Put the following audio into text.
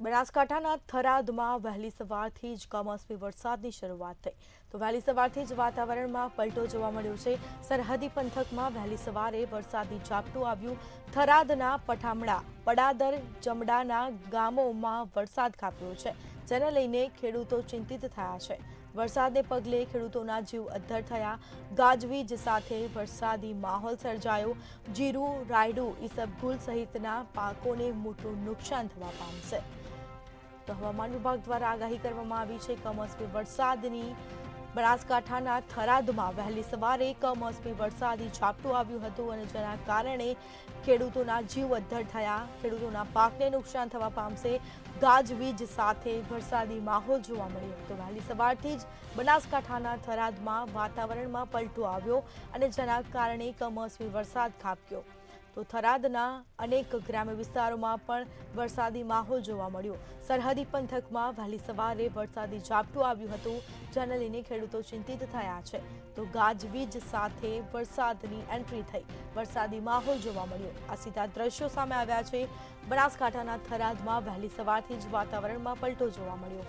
બનાસકાંઠાના થરાદમાં વહેલી સવારથી જ કમોસમી વરસાદની શરૂઆત થઈ તો વહેલી સવારથી જ વાતાવરણમાં પલટો જોવા મળ્યો છે। સરહદી પંથકમાં વહેલી સવારે વરસાદી ઝાપટું આવ્યું। થરાદના પઠામડા, પડાદર, જમડાના ગામોમાં વરસાદ ખાબક્યો છે, જેને લઈને ખેડૂતો ચિંતિત થયા છે। વરસાદને પગલે ખેડૂતોના જીવ અદ્ધર થયા। ગાજવીજ સાથે વરસાદી માહોલ સર્જાયો। જીરું, રાયડું, ઈસબગુલ સહિતના પાકોને મોટું નુકસાન થવા પામશે। તો હવામાન વિભાગ દ્વારા આગાહી કરવામાં આવી છે કમોસમી વરસાદની। બનાસકાંઠાના થરાદમાં વહેલી સવારે કમોસમી વરસાદી ઝાપટું આવ્યું હતું અને જેના કારણે ખેડૂતોના જીવ અદ્ધર થયા। ખેડૂતોના પાકને નુકસાન થવા પામશે। ગાજવીજ સાથે વરસાદી માહોલ જોવા મળ્યો તો વહેલી સવારથી જ બનાસકાંઠાના થરાદમાં વાતાવરણમાં પલટો આવ્યો અને જેના કારણે કમોસમી વરસાદ ખાબક્યો તો થરાદના અનેક ગ્રામ્ય વિસ્તારોમાં પણ વરસાદી માહોલ જોવા મળ્યો। સરહદી પંથકમાં વહેલી સવારે વરસાદી ઝાપટું આવ્યું હતું, જેને લઈને ખેડૂતો ચિંતિત થયા છે તો ગાજવીજ સાથે વરસાદની એન્ટ્રી થઈ, વરસાદી માહોલ જોવા મળ્યો। આ સીધા દ્રશ્યો સામે આવ્યા છે। બનાસકાંઠાના થરાદમાં વહેલી સવારથી જ વાતાવરણમાં પલટો જોવા મળ્યો।